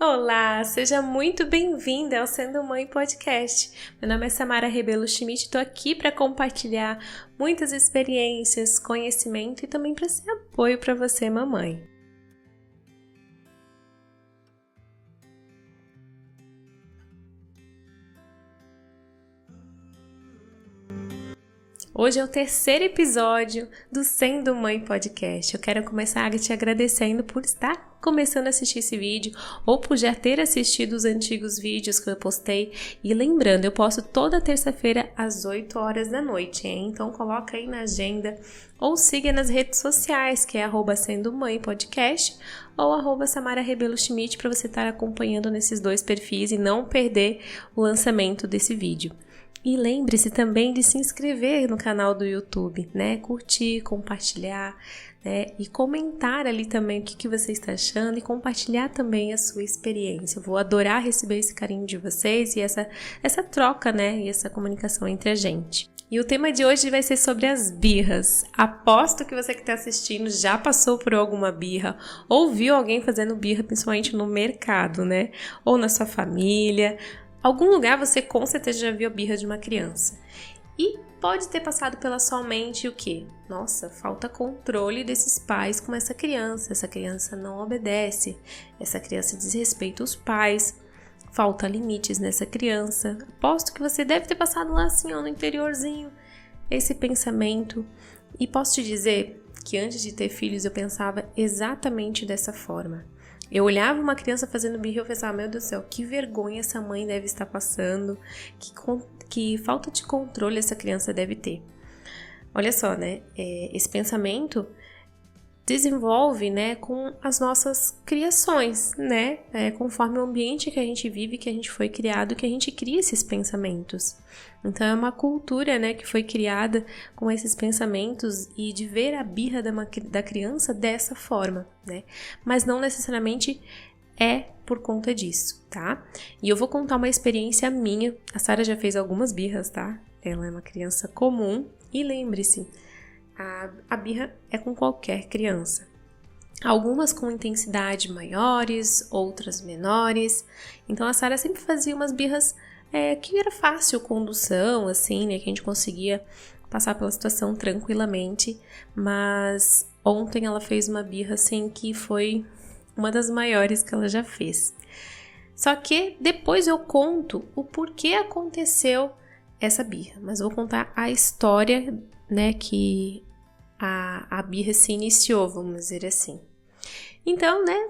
Olá, seja muito bem-vinda ao Sendo Mãe Podcast. Meu nome é Samara Rebelo Schmidt, estou aqui para compartilhar muitas experiências, conhecimento e também para ser apoio para você, mamãe. Hoje é o terceiro episódio do Sendo Mãe Podcast. Eu quero começar te agradecendo por estar começando a assistir esse vídeo ou por já ter assistido os antigos vídeos que eu postei. E lembrando, eu posto toda terça-feira às 8 horas da noite, hein? Então coloca aí na agenda ou siga nas redes sociais, que é @sendomãepodcast ou @Samara Rebelo Schmidt, para você estar acompanhando nesses dois perfis e não perder o lançamento desse vídeo. E lembre-se também de se inscrever no canal do YouTube, né? Curtir, compartilhar, né? E comentar ali também o que você está achando e compartilhar também a sua experiência. Eu vou adorar receber esse carinho de vocês e essa troca, né? E essa comunicação entre a gente. E o tema de hoje vai ser sobre as birras. Aposto que você que está assistindo já passou por alguma birra ou viu alguém fazendo birra, principalmente no mercado, né? Ou na sua família. Algum lugar você com certeza já viu a birra de uma criança. E pode ter passado pela sua mente o quê? Nossa, falta controle desses pais com essa criança não obedece, essa criança desrespeita os pais, falta limites nessa criança. Aposto que você deve ter passado lá assim, ó, no interiorzinho, esse pensamento. E posso te dizer que antes de ter filhos eu pensava exatamente dessa forma. Eu olhava uma criança fazendo birra e eu pensava, meu Deus do céu, que vergonha essa mãe deve estar passando, que falta de controle essa criança deve ter. Olha só, né, esse pensamento desenvolve, né, com as nossas criações, né, conforme o ambiente que a gente vive, que a gente foi criado, que a gente cria esses pensamentos. Então é uma cultura, né, que foi criada com esses pensamentos e de ver a birra da criança dessa forma, né, mas não necessariamente é por conta disso, tá? E eu vou contar uma experiência minha. A Sara já fez algumas birras, tá? Ela é uma criança comum e lembre-se, a birra é com qualquer criança. Algumas com intensidade maiores, outras menores. Então a Sara sempre fazia umas birras que era fácil condução, assim, né? Que a gente conseguia passar pela situação tranquilamente. Mas ontem ela fez uma birra, assim, que foi uma das maiores que ela já fez. Só que depois eu conto o porquê aconteceu essa birra. Mas eu vou contar a história, né, que a birra se iniciou, vamos dizer assim. Então, né,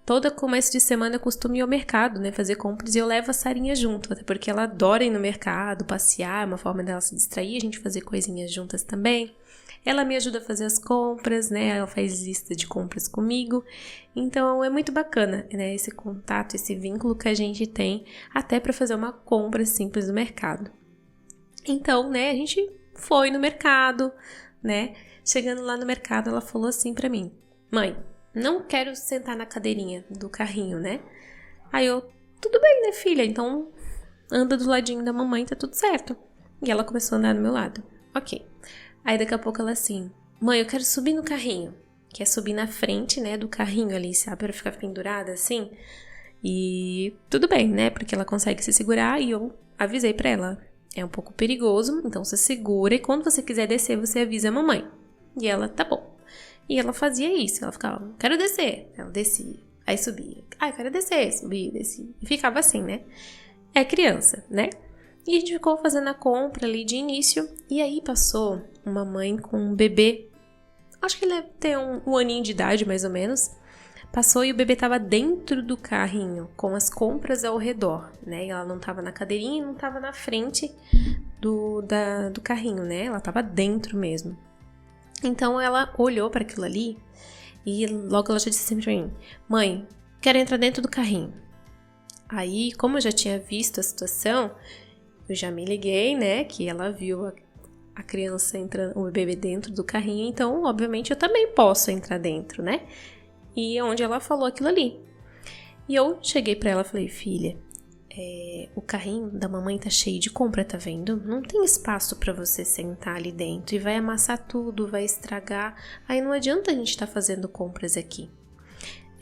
todo começo de semana eu costumo ir ao mercado, né, fazer compras e eu levo a Sarinha junto, até porque ela adora ir no mercado, passear, é uma forma dela se distrair, a gente fazer coisinhas juntas também. Ela me ajuda a fazer as compras, né, ela faz lista de compras comigo, então é muito bacana, né, esse contato, esse vínculo que a gente tem até para fazer uma compra simples no mercado. Então, né, a gente foi no mercado, né, chegando lá no mercado, ela falou assim pra mim, mãe, não quero sentar na cadeirinha do carrinho, né? Aí eu, tudo bem, né, filha? Então, anda do ladinho da mamãe, tá tudo certo. E ela começou a andar do meu lado. Ok. Aí daqui a pouco ela assim, mãe, eu quero subir no carrinho. Que é subir na frente, né, do carrinho ali, sabe? Pra ficar pendurada assim. E tudo bem, né? Porque ela consegue se segurar e eu avisei pra ela. É um pouco perigoso, então você segura e quando você quiser descer, você avisa a mamãe. E ela, tá bom. E ela fazia isso, ela ficava, quero descer. Ela descia, aí subia. Ai, quero descer, subia, descia. E ficava assim, né? É criança, né? E a gente ficou fazendo a compra ali de início. E aí passou uma mãe com um bebê. Acho que ele deve ter um aninho de idade, mais ou menos. Passou e o bebê tava dentro do carrinho, com as compras ao redor, né? E ela não tava na cadeirinha e não tava na frente do carrinho, né? Ela tava dentro mesmo. Então ela olhou para aquilo ali e logo ela já disse assim pra mim, mãe, quero entrar dentro do carrinho. Aí, como eu já tinha visto a situação, eu já me liguei, né, que ela viu a criança entrando, o bebê dentro do carrinho, então obviamente eu também posso entrar dentro, né? E é onde ela falou aquilo ali. E eu cheguei pra ela e falei, filha, o carrinho da mamãe tá cheio de compra, tá vendo? Não tem espaço pra você sentar ali dentro e vai amassar tudo, vai estragar. Aí não adianta a gente tá fazendo compras aqui.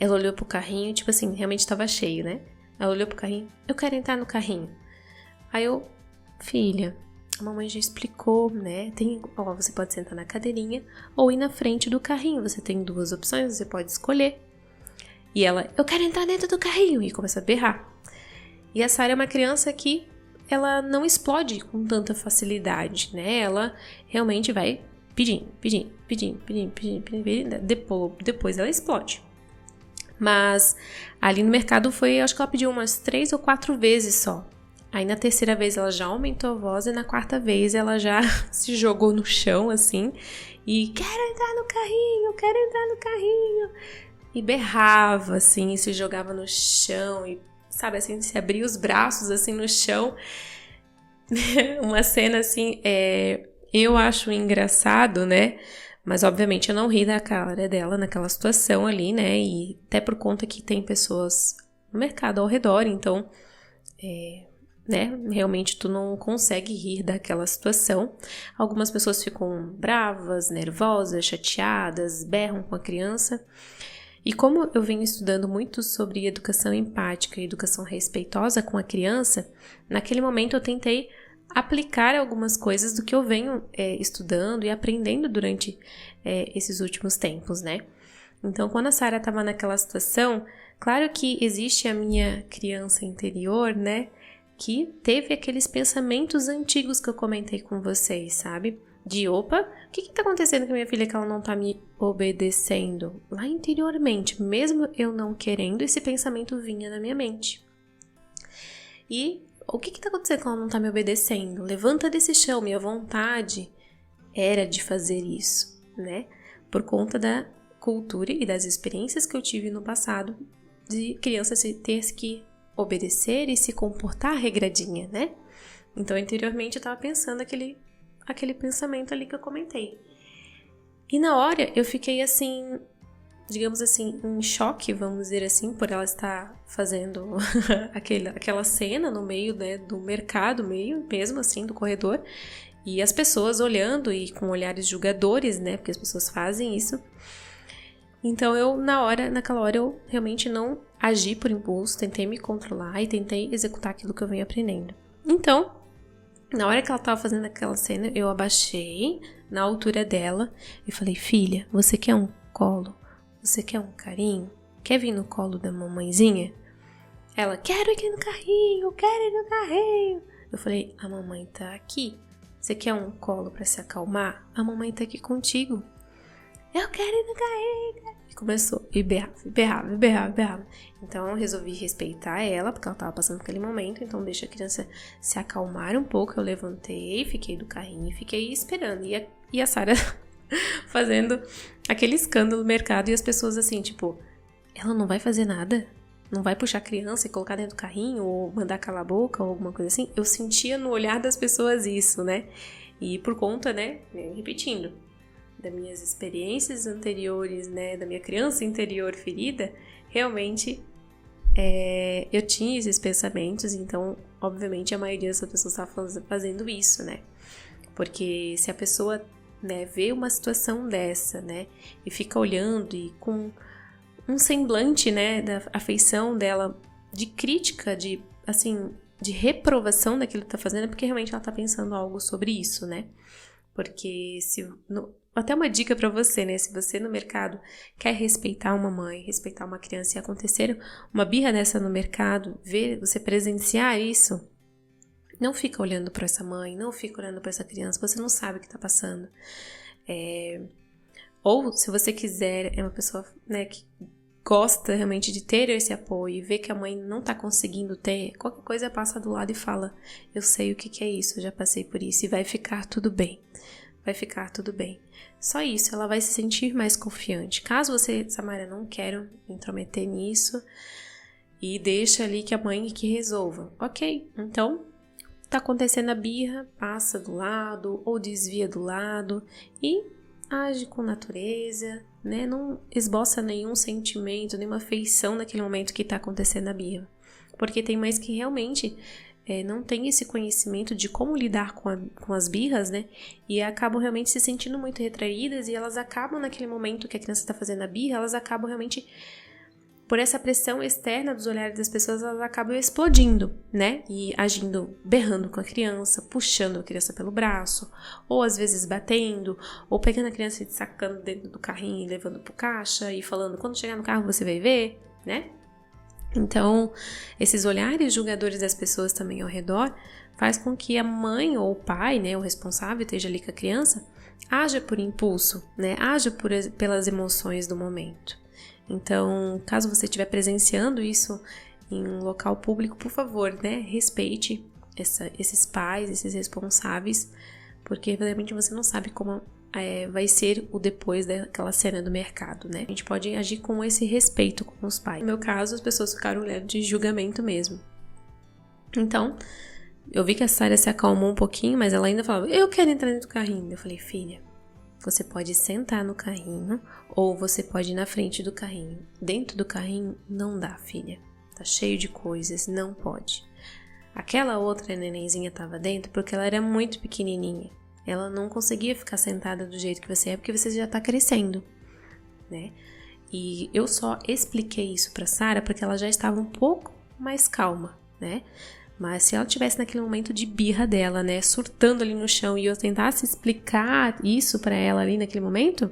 Ela olhou pro carrinho, tipo assim, realmente tava cheio, né? Ela olhou pro carrinho, eu quero entrar no carrinho. Aí eu, filha, a mamãe já explicou, né? Você pode sentar na cadeirinha ou ir na frente do carrinho. Você tem 2 opções, você pode escolher. E ela, eu quero entrar dentro do carrinho. E começa a berrar. E a Sarah é uma criança que ela não explode com tanta facilidade, né? Ela realmente vai pedindo. Depois ela explode. Mas ali no mercado acho que ela pediu umas 3 ou 4 vezes só. Aí na 3ª vez ela já aumentou a voz e na 4ª vez ela já se jogou no chão assim e quero entrar no carrinho. E berrava assim, e se jogava no chão e, sabe, assim, se abria os braços assim no chão. Uma cena assim, eu acho engraçado, né? Mas, obviamente, eu não ri da cara dela naquela situação ali, né? E até por conta que tem pessoas no mercado ao redor, então, né? Realmente, tu não consegue rir daquela situação. Algumas pessoas ficam bravas, nervosas, chateadas, berram com a criança. E como eu venho estudando muito sobre educação empática e educação respeitosa com a criança, naquele momento eu tentei aplicar algumas coisas do que eu venho estudando e aprendendo durante esses últimos tempos, né? Então, quando a Sarah estava naquela situação, claro que existe a minha criança interior, né? Que teve aqueles pensamentos antigos que eu comentei com vocês, sabe? De, opa, o que tá acontecendo com a minha filha que ela não tá me obedecendo? Lá interiormente, mesmo eu não querendo, esse pensamento vinha na minha mente. E o que tá acontecendo que ela não tá me obedecendo? Levanta desse chão, minha vontade era de fazer isso, né? Por conta da cultura e das experiências que eu tive no passado de criança ter que obedecer e se comportar regradinha, né? Então, interiormente, eu tava pensando aquele pensamento ali que eu comentei. E na hora, eu fiquei assim, digamos assim, em choque, vamos dizer assim, por ela estar fazendo aquela cena no meio, né, do mercado, meio mesmo assim, do corredor, e as pessoas olhando e com olhares julgadores, né, porque as pessoas fazem isso. Então naquela hora eu realmente não agi por impulso, tentei me controlar e tentei executar aquilo que eu venho aprendendo. Então, na hora que ela tava fazendo aquela cena, eu abaixei na altura dela e falei, filha, você quer um colo? Você quer um carinho? Quer vir no colo da mamãezinha? Ela, quero ir no carrinho. Eu falei, a mamãe tá aqui. Você quer um colo pra se acalmar? A mamãe tá aqui contigo. Eu quero ir no carrinho. E começou, e berrava. Então eu resolvi respeitar ela, porque ela tava passando por aquele momento. Então deixa a criança se acalmar um pouco. Eu levantei, fiquei do carrinho e fiquei esperando. E a Sarah fazendo aquele escândalo no mercado. E as pessoas assim, tipo, ela não vai fazer nada? Não vai puxar a criança e colocar dentro do carrinho? Ou mandar calar a boca ou alguma coisa assim? Eu sentia no olhar das pessoas isso, né? E por conta, né, repetindo, das minhas experiências anteriores, né, da minha criança interior ferida, realmente eu tinha esses pensamentos, então, obviamente, a maioria dessas pessoas estava fazendo isso, né? Porque se a pessoa, né, vê uma situação dessa, né, e fica olhando e com um semblante, né, da afeição dela, de crítica, de reprovação daquilo que tá fazendo, é porque realmente ela tá pensando algo sobre isso, né? Porque até uma dica pra você, né? Se você no mercado quer respeitar uma mãe, respeitar uma criança e acontecer uma birra dessa no mercado, você presenciar isso, não fica olhando pra essa mãe, não fica olhando pra essa criança, você não sabe o que tá passando. Ou, se você quiser, é uma pessoa, né, que gosta realmente de ter esse apoio e vê que a mãe não tá conseguindo ter, qualquer coisa passa do lado e fala, eu sei o que é isso, eu já passei por isso e vai ficar tudo bem. Vai ficar tudo bem. Só isso, ela vai se sentir mais confiante. Caso você, Samara, não queira intrometer nisso e deixa ali que a mãe que resolva. Ok, então tá acontecendo a birra, passa do lado ou desvia do lado e age com natureza, né? Não esboça nenhum sentimento, nenhuma afeição naquele momento que tá acontecendo a birra. Porque tem mães que realmente não tem esse conhecimento de como lidar com as birras, né? E acabam realmente se sentindo muito retraídas e elas acabam naquele momento que a criança está fazendo a birra, elas acabam realmente por essa pressão externa dos olhares das pessoas, elas acabam explodindo, né? E agindo, berrando com a criança, puxando a criança pelo braço, ou às vezes batendo, ou pegando a criança e sacando dentro do carrinho e levando pro caixa e falando, quando chegar no carro você vai ver, né? Então, esses olhares julgadores das pessoas também ao redor faz com que a mãe ou o pai, né, o responsável, esteja ali com a criança, haja por impulso, né, haja pelas emoções do momento. Então, caso você estiver presenciando isso em um local público, por favor, né, respeite esses pais, esses responsáveis, porque realmente você não sabe como vai ser o depois daquela cena do mercado, né? A gente pode agir com esse respeito com os pais. No meu caso, as pessoas ficaram olhando de julgamento mesmo. Então, eu vi que a Sarah se acalmou um pouquinho, mas ela ainda falava, eu quero entrar dentro do carrinho. Eu falei, filha, você pode sentar no carrinho ou você pode ir na frente do carrinho. Dentro do carrinho não dá, filha. Tá cheio de coisas, não pode. Aquela outra nenenzinha tava dentro porque ela era muito pequenininha. Ela não conseguia ficar sentada do jeito que você é, porque você já tá crescendo, né? E eu só expliquei isso pra Sarah porque ela já estava um pouco mais calma, né? Mas se ela tivesse naquele momento de birra dela, né, surtando ali no chão, e eu tentasse explicar isso pra ela ali naquele momento,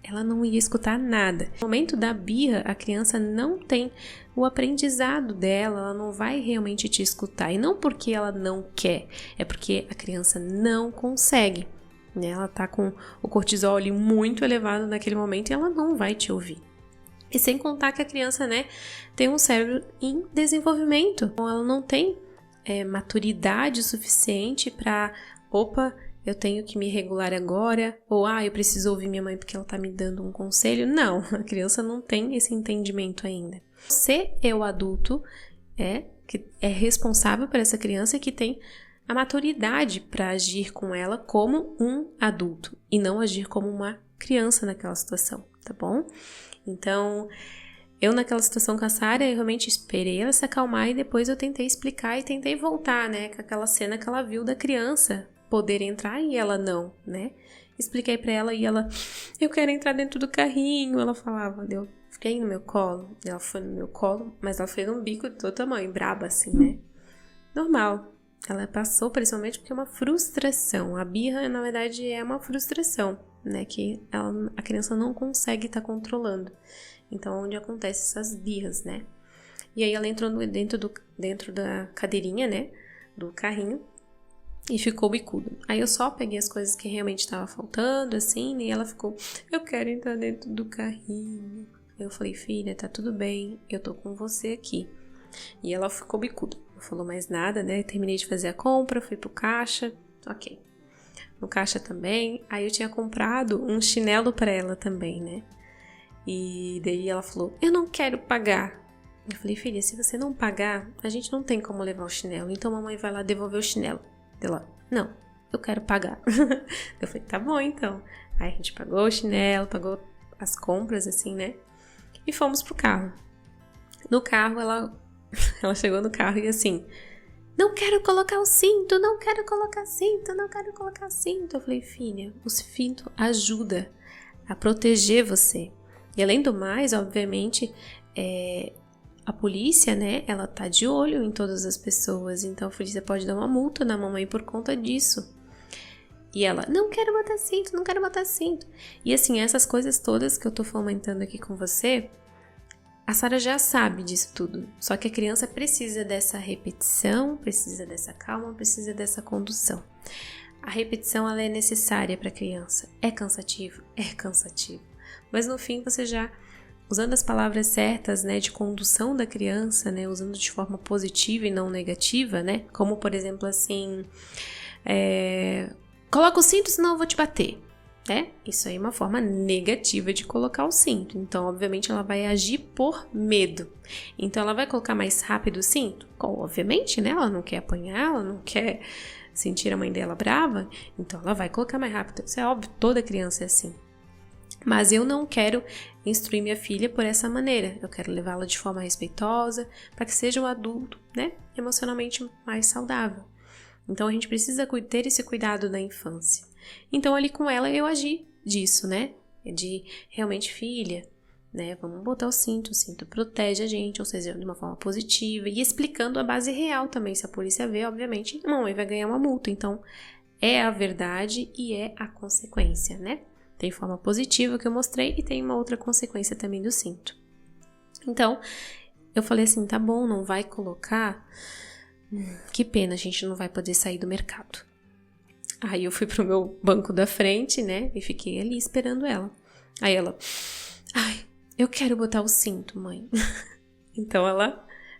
ela não ia escutar nada. No momento da birra, a criança não tem o aprendizado dela, ela não vai realmente te escutar. E não porque ela não quer, é porque a criança não consegue, né? Ela tá com o cortisol ali muito elevado naquele momento e ela não vai te ouvir. E sem contar que a criança, né, tem um cérebro em desenvolvimento. Então, ela não tem maturidade suficiente para, eu tenho que me regular agora, ou eu preciso ouvir minha mãe porque ela tá me dando um conselho. Não, a criança não tem esse entendimento ainda. Você é o adulto que é responsável por essa criança e que tem a maturidade para agir com ela como um adulto e não agir como uma criança naquela situação, tá bom? Então, eu naquela situação com a Sarah, eu realmente esperei ela se acalmar e depois eu tentei explicar e tentei voltar, né, com aquela cena que ela viu da criança poder entrar e ela não, né? Expliquei pra ela e ela, eu quero entrar dentro do carrinho, ela falava, eu fiquei no meu colo, ela foi no meu colo, mas ela fez um bico de todo tamanho, braba assim, né? Normal, ela passou principalmente porque é uma frustração, a birra na verdade é uma frustração, né? Que a criança não consegue estar controlando, então onde acontecem essas birras, né? E aí ela entrou dentro da cadeirinha, né? Do carrinho. E ficou bicudo. Aí eu só peguei as coisas que realmente estavam faltando, assim, e ela ficou, eu quero entrar dentro do carrinho. Eu falei, filha, tá tudo bem, eu tô com você aqui. E ela ficou bicuda. Não falou mais nada, né? Eu terminei de fazer a compra, fui pro caixa, ok. No caixa também. Aí eu tinha comprado um chinelo pra ela também, né? E daí ela falou, eu não quero pagar. Eu falei, filha, se você não pagar, a gente não tem como levar o chinelo. Então a mamãe vai lá devolver o chinelo. Ela, não, eu quero pagar. Eu falei, tá bom então. Aí a gente pagou o chinelo, pagou as compras, assim, né? E fomos pro carro. No carro, ela chegou no carro e assim, não quero colocar o cinto, não quero colocar cinto, não quero colocar cinto. Eu falei, filha, o cinto ajuda a proteger você. E além do mais, obviamente, a polícia, né, ela tá de olho em todas as pessoas, então a polícia pode dar uma multa na mamãe por conta disso. E ela, não quero botar cinto, não quero botar cinto. E assim, essas coisas todas que eu tô fomentando aqui com você, a Sarah já sabe disso tudo. Só que a criança precisa dessa repetição, precisa dessa calma, precisa dessa condução. A repetição, ela é necessária para a criança. É cansativo? É cansativo. Mas no fim você já, usando as palavras certas, né, de condução da criança, né, usando de forma positiva e não negativa, né, como por exemplo assim, coloca o cinto senão eu vou te bater, né, isso aí é uma forma negativa de colocar o cinto, então obviamente ela vai agir por medo, então ela vai colocar mais rápido o cinto, obviamente, né, ela não quer apanhar, ela não quer sentir a mãe dela brava, então ela vai colocar mais rápido, isso é óbvio, toda criança é assim. Mas eu não quero instruir minha filha por essa maneira. Eu quero levá-la de forma respeitosa, para que seja um adulto, né, emocionalmente mais saudável. Então a gente precisa ter esse cuidado da infância. Então ali com ela eu agi disso, né? De realmente, filha, né? Vamos botar o cinto protege a gente, ou seja, de uma forma positiva, e explicando a base real também. Se a polícia vê, obviamente, a mamãe vai ganhar uma multa. Então, é a verdade e é a consequência, né? Tem forma positiva que eu mostrei e tem uma outra consequência também do cinto. Então, eu falei assim, tá bom, não vai colocar? Que pena, a gente não vai poder sair do mercado. Aí eu fui pro meu banco da frente, né? E fiquei ali esperando ela. Aí ela, ai, eu quero botar o cinto, mãe. Então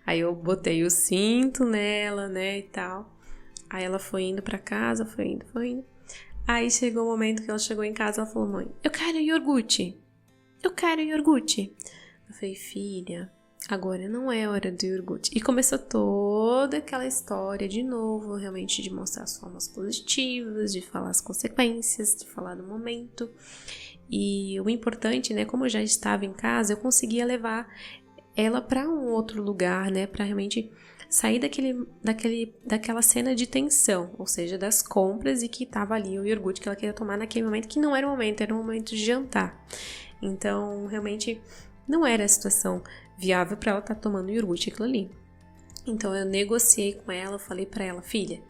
aí eu botei o cinto nela, né, e tal. Aí ela foi indo pra casa, foi indo. Aí chegou o momento que ela chegou em casa, ela falou, mãe, eu quero iogurte. Eu falei, filha, agora não é hora do iogurte. E começou toda aquela história de novo, realmente de mostrar as formas positivas, de falar as consequências, de falar do momento. E o importante, né, como eu já estava em casa, eu conseguia levar ela para um outro lugar, né, para realmente sair daquela cena de tensão, ou seja, das compras, e que tava ali o iogurte que ela queria tomar naquele momento, que não era o momento, era o momento de jantar. Então, realmente, não era a situação viável para ela estar tomando iogurte aquilo ali. Então, eu negociei com ela, falei para ela, filha,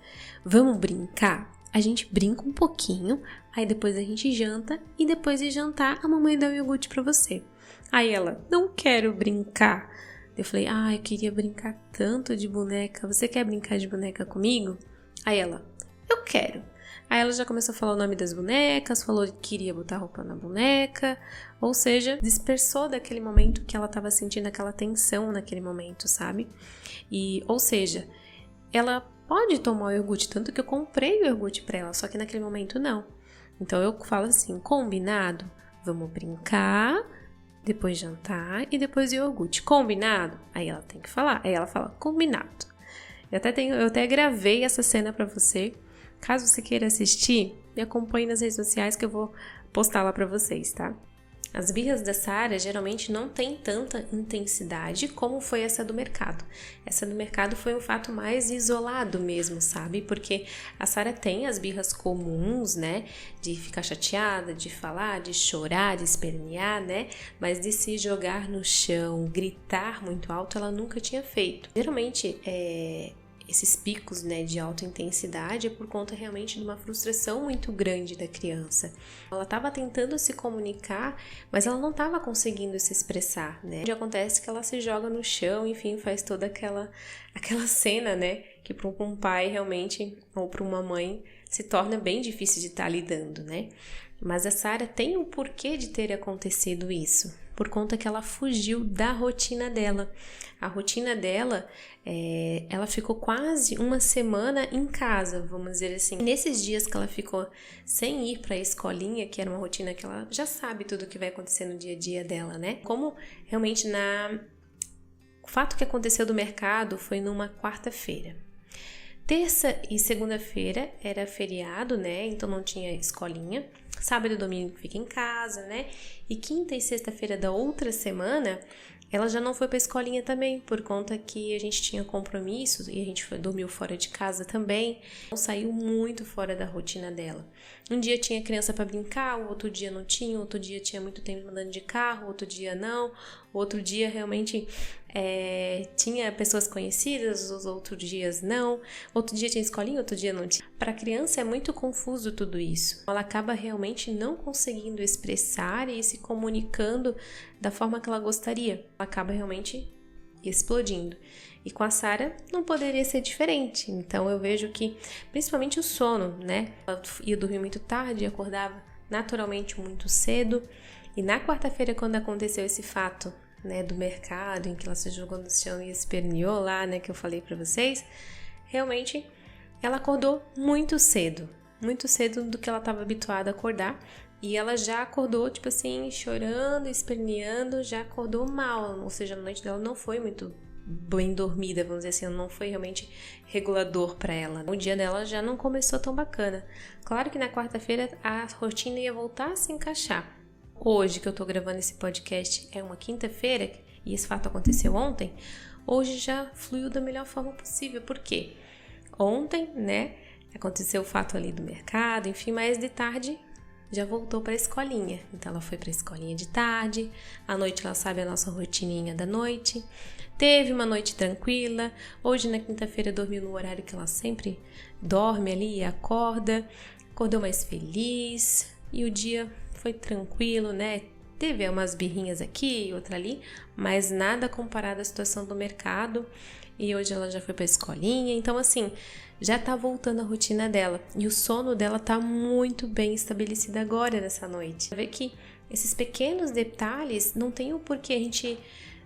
vamos brincar? A gente brinca um pouquinho, aí depois a gente janta, e depois de jantar, a mamãe dá o iogurte para você. Aí ela, não quero brincar. Eu falei, eu queria brincar tanto de boneca. Você quer brincar de boneca comigo? Aí ela, eu quero. Aí ela já começou a falar o nome das bonecas, falou que queria botar roupa na boneca. Ou seja, dispersou daquele momento que ela estava sentindo aquela tensão naquele momento, sabe? Ou seja, ela pode tomar o iogurte, tanto que eu comprei o iogurte pra ela, só que naquele momento não. Então eu falo assim, combinado? Vamos brincar, depois jantar e depois iogurte. Combinado? Aí ela tem que falar. Aí ela fala, combinado. Eu até gravei essa cena pra você. Caso você queira assistir, me acompanhe nas redes sociais que eu vou postar lá pra vocês, tá? As birras da Sara geralmente não tem tanta intensidade como foi essa do mercado. Essa do mercado foi um fato mais isolado mesmo, sabe? Porque a Sara tem as birras comuns, né? De ficar chateada, de falar, de chorar, de espernear, né? Mas de se jogar no chão, gritar muito alto, ela nunca tinha feito. Geralmente, esses picos, né, de alta intensidade é por conta realmente de uma frustração muito grande da criança. Ela estava tentando se comunicar, mas ela não estava conseguindo se expressar, né? Onde acontece que ela se joga no chão, enfim, faz toda aquela cena, né, que para um pai realmente, ou para uma mãe, se torna bem difícil de estar lidando, né? Mas a Sara tem um porquê de ter acontecido isso, por conta que ela fugiu da rotina dela. A rotina dela, ela ficou quase uma semana em casa, vamos dizer assim. Nesses dias que ela ficou sem ir para a escolinha, que era uma rotina que ela já sabe tudo o que vai acontecer no dia a dia dela, né? Como realmente o fato que aconteceu do mercado foi numa quarta-feira. Terça e segunda-feira era feriado, né? Então não tinha escolinha. Sábado e domingo fica em casa, né? E quinta e sexta-feira da outra semana, ela já não foi pra escolinha também, por conta que a gente tinha compromissos e a gente dormiu fora de casa também. Então saiu muito fora da rotina dela. Um dia tinha criança para brincar, o outro dia não tinha, outro dia tinha muito tempo andando de carro, outro dia não, outro dia realmente tinha pessoas conhecidas, os outros dias não, outro dia tinha escolinha, outro dia não tinha. Para a criança é muito confuso tudo isso. Ela acaba realmente não conseguindo expressar e se comunicando da forma que ela gostaria. Ela acaba realmente explodindo. E com a Sara não poderia ser diferente. Então eu vejo que, principalmente o sono, né? Ela ia dormir muito tarde e acordava naturalmente muito cedo. E na quarta-feira, quando aconteceu esse fato, né, do mercado, em que ela se jogou no chão e esperneou lá, né, que eu falei pra vocês, realmente ela acordou muito cedo do que ela estava habituada a acordar. E ela já acordou, tipo assim, chorando, esperneando, já acordou mal. Ou seja, a noite dela não foi muito bem dormida, vamos dizer assim, não foi realmente regulador para ela. O dia dela já não começou tão bacana. Claro que na quarta-feira a rotina ia voltar a se encaixar. Hoje que eu tô gravando esse podcast é uma quinta-feira e esse fato aconteceu ontem. Hoje já fluiu da melhor forma possível. Por quê? Ontem, né, aconteceu o fato ali do mercado, enfim, mas de tarde já voltou para a escolinha. Então ela foi para a escolinha de tarde, à noite ela sabe a nossa rotininha da noite. Teve uma noite tranquila, hoje na quinta-feira dormiu no horário que ela sempre dorme ali e acordou mais feliz e o dia foi tranquilo, né? Teve umas birrinhas aqui e outra ali, mas nada comparado à situação do mercado. E hoje ela já foi para a escolinha, então assim, já tá voltando a rotina dela. E o sono dela tá muito bem estabelecido agora nessa noite. Você vê que esses pequenos detalhes não tem o porquê a gente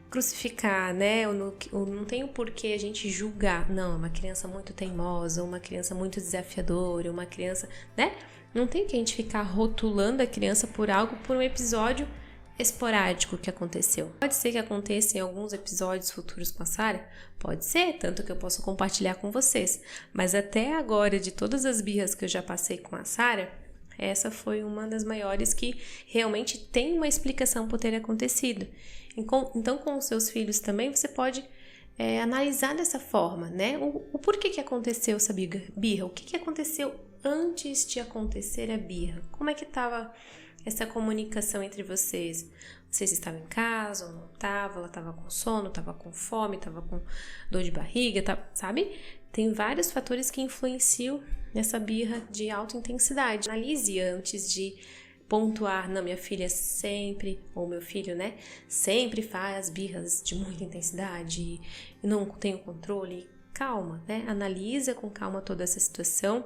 crucificar, né? Ou não tem o porquê a gente julgar. Não, uma criança muito teimosa, uma criança muito desafiadora, uma criança, né? Não tem que a gente ficar rotulando a criança por algo, por um episódio esporádico que aconteceu. Pode ser que aconteça em alguns episódios futuros com a Sarah? Pode ser, tanto que eu posso compartilhar com vocês. Mas até agora, de todas as birras que eu já passei com a Sarah, essa foi uma das maiores que realmente tem uma explicação por ter acontecido. Então, com os seus filhos também, você pode analisar dessa forma, né? O porquê que aconteceu essa birra? O que aconteceu antes de acontecer a birra? Como é que estava essa comunicação entre vocês? Vocês estavam em casa ou não estavam? Ela estava com sono, estava com fome, estava com dor de barriga, sabe? Tem vários fatores que influenciam nessa birra de alta intensidade. Analise antes de pontuar, não, minha filha sempre, ou meu filho, né, sempre faz birras de muita intensidade, não tenho controle. Calma, né? Analisa com calma toda essa situação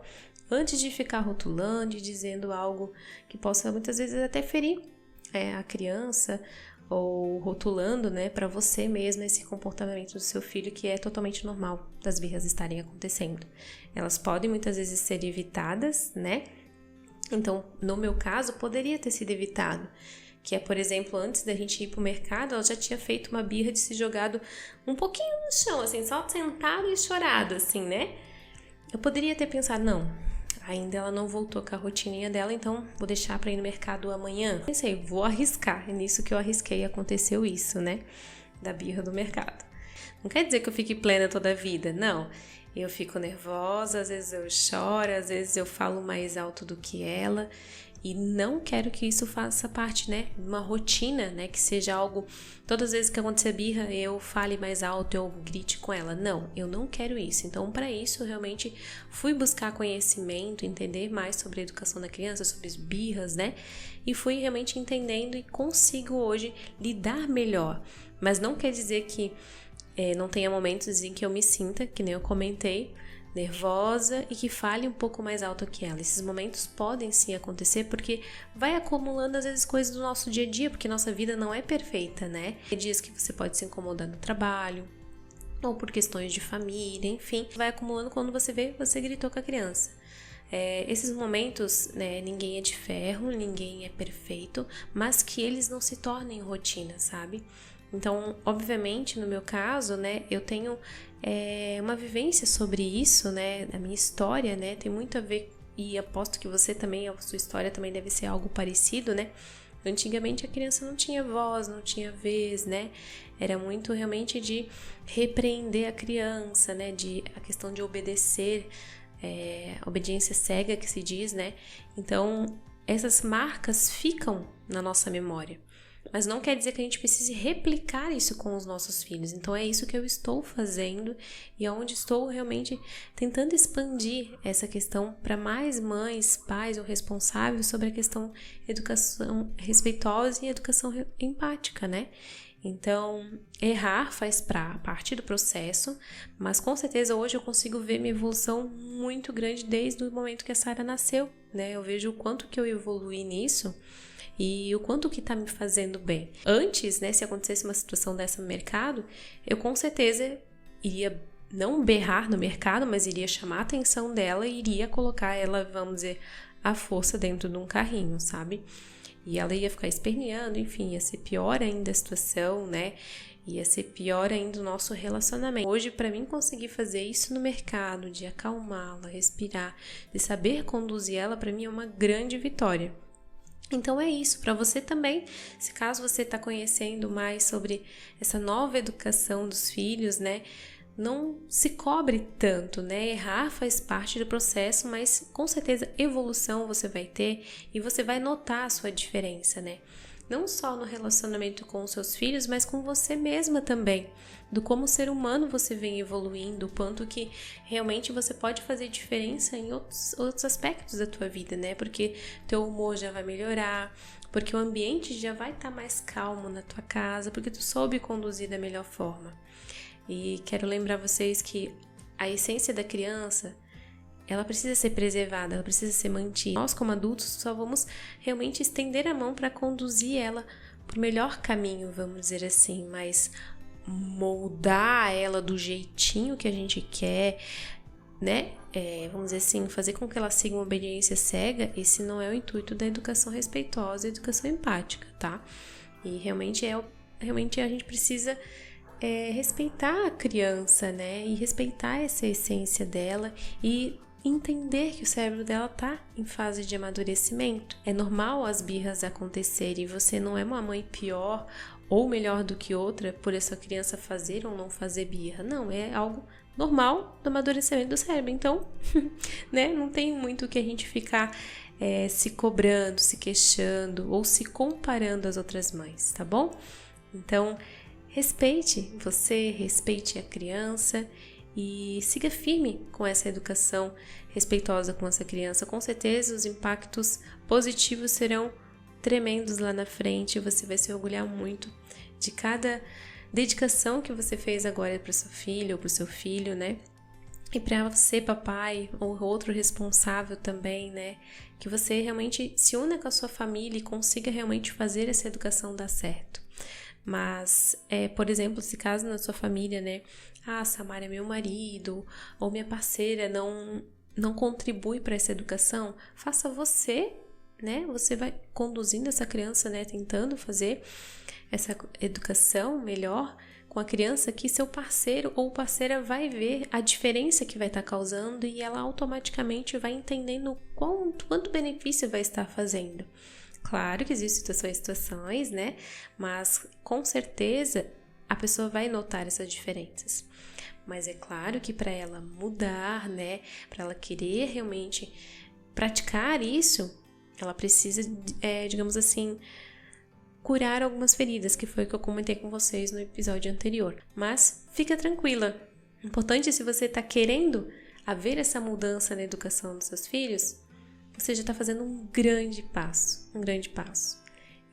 antes de ficar rotulando e dizendo algo que possa muitas vezes até ferir a criança, ou rotulando, né, para você mesma esse comportamento do seu filho, que é totalmente normal das birras estarem acontecendo. Elas podem muitas vezes ser evitadas, né? Então, no meu caso, poderia ter sido evitado. Que é, por exemplo, antes da gente ir pro mercado, ela já tinha feito uma birra de se jogado um pouquinho no chão, assim, só sentado e chorado, assim, né? Eu poderia ter pensado, não, ainda ela não voltou com a rotininha dela, então vou deixar pra ir no mercado amanhã. Pensei, vou arriscar. É nisso que eu arrisquei e aconteceu isso, né? Da birra do mercado. Não quer dizer que eu fique plena toda a vida, não. Eu fico nervosa, às vezes eu choro, às vezes eu falo mais alto do que ela. E não quero que isso faça parte, né, de uma rotina, né, que seja algo, todas as vezes que acontecer birra, eu fale mais alto, eu grite com ela. Não, eu não quero isso. Então, para isso, eu realmente fui buscar conhecimento, entender mais sobre a educação da criança, sobre as birras, né, e fui realmente entendendo e consigo hoje lidar melhor. Mas não quer dizer que não tenha momentos em que eu me sinta, que nem eu comentei, nervosa e que fale um pouco mais alto que ela. Esses momentos podem sim acontecer porque vai acumulando às vezes coisas do nosso dia a dia, porque nossa vida não é perfeita, né? Tem dias que você pode se incomodar no trabalho ou por questões de família, enfim. Vai acumulando, quando você vê, você gritou com a criança. Esses momentos, né, ninguém é de ferro, ninguém é perfeito, mas que eles não se tornem rotina, sabe? Então, obviamente, no meu caso, né, eu tenho uma vivência sobre isso, né, a minha história, né, tem muito a ver, e aposto que você também, a sua história também deve ser algo parecido, né. Antigamente a criança não tinha voz, não tinha vez, né, era muito realmente de repreender a criança, né, a questão de obedecer, obediência cega que se diz, né. Então, essas marcas ficam na nossa memória. Mas não quer dizer que a gente precise replicar isso com os nossos filhos. Então é isso que eu estou fazendo e é onde estou realmente tentando expandir essa questão para mais mães, pais ou responsáveis sobre a questão educação respeitosa e educação empática, né? Então, errar faz parte do processo, mas com certeza hoje eu consigo ver minha evolução muito grande desde o momento que a Sarah nasceu, né? Eu vejo o quanto que eu evoluí nisso e o quanto que tá me fazendo bem. Antes, né, se acontecesse uma situação dessa no mercado, eu com certeza iria não berrar no mercado, mas iria chamar a atenção dela e iria colocar ela, vamos dizer, à força dentro de um carrinho, sabe? E ela ia ficar esperneando, enfim, ia ser pior ainda a situação, né? Ia ser pior ainda o nosso relacionamento. Hoje, para mim conseguir fazer isso no mercado, de acalmá-la, respirar, de saber conduzir ela, para mim é uma grande vitória. Então é isso, para você também, se caso você está conhecendo mais sobre essa nova educação dos filhos, né? não se cobre tanto, né? Errar faz parte do processo, mas com certeza evolução você vai ter e você vai notar a sua diferença, né? Não só no relacionamento com os seus filhos, mas com você mesma também. Do como ser humano você vem evoluindo, o quanto que realmente você pode fazer diferença em outros aspectos da tua vida, né? Porque teu humor já vai melhorar, porque o ambiente já vai estar mais calmo na tua casa, porque tu soube conduzir da melhor forma. E quero lembrar vocês que a essência da criança, ela precisa ser preservada, ela precisa ser mantida. Nós, como adultos, só vamos realmente estender a mão para conduzir ela para o melhor caminho, vamos dizer assim, mas moldar ela do jeitinho que a gente quer, né? Vamos dizer assim, fazer com que ela siga uma obediência cega, esse não é o intuito da educação respeitosa e educação empática, tá? E realmente a gente precisa respeitar a criança, né? E respeitar essa essência dela e entender que o cérebro dela tá em fase de amadurecimento. É normal as birras acontecerem, você não é uma mãe pior ou melhor do que outra por essa criança fazer ou não fazer birra. Não, é algo normal do amadurecimento do cérebro. Então, né, não tem muito que a gente ficar se cobrando, se queixando ou se comparando às outras mães, tá bom? Então, respeite você, respeite a criança e siga firme com essa educação respeitosa com essa criança. Com certeza os impactos positivos serão tremendos lá na frente. Você vai se orgulhar muito de cada dedicação que você fez agora para sua filha ou para o seu filho, né? E para você, papai, ou outro responsável também, né? Que você realmente se una com a sua família e consiga realmente fazer essa educação dar certo. Mas, por exemplo, se caso na sua família, né? Samara é meu marido, ou minha parceira não contribui para essa educação, faça você, né? Você vai conduzindo essa criança, né? Tentando fazer essa educação melhor com a criança, que seu parceiro ou parceira vai ver a diferença que vai estar causando e ela automaticamente vai entendendo quanto benefício vai estar fazendo. Claro que existem situações, né? Mas com certeza a pessoa vai notar essas diferenças. Mas é claro que para ela mudar, né? Para ela querer realmente praticar isso, ela precisa, digamos assim, curar algumas feridas, que foi o que eu comentei com vocês no episódio anterior. Mas fica tranquila. O importante é, se você está querendo haver essa mudança na educação dos seus filhos, você já está fazendo um grande passo.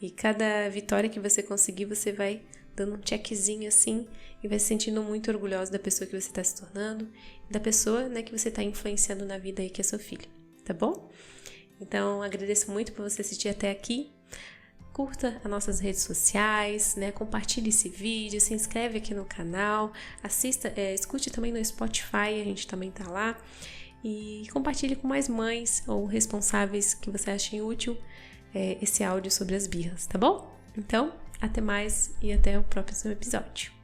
E cada vitória que você conseguir, você vai dando um checkzinho assim e vai se sentindo muito orgulhosa da pessoa que você está se tornando e da pessoa, né, que você está influenciando na vida aí, que é seu filho, tá bom? Então, agradeço muito por você assistir até aqui. Curta as nossas redes sociais, né? Compartilhe esse vídeo, se inscreve aqui no canal, assista, escute também no Spotify, a gente também tá lá. E compartilhe com mais mães ou responsáveis que você achem útil esse áudio sobre as birras, tá bom? Então, até mais e até o próximo episódio.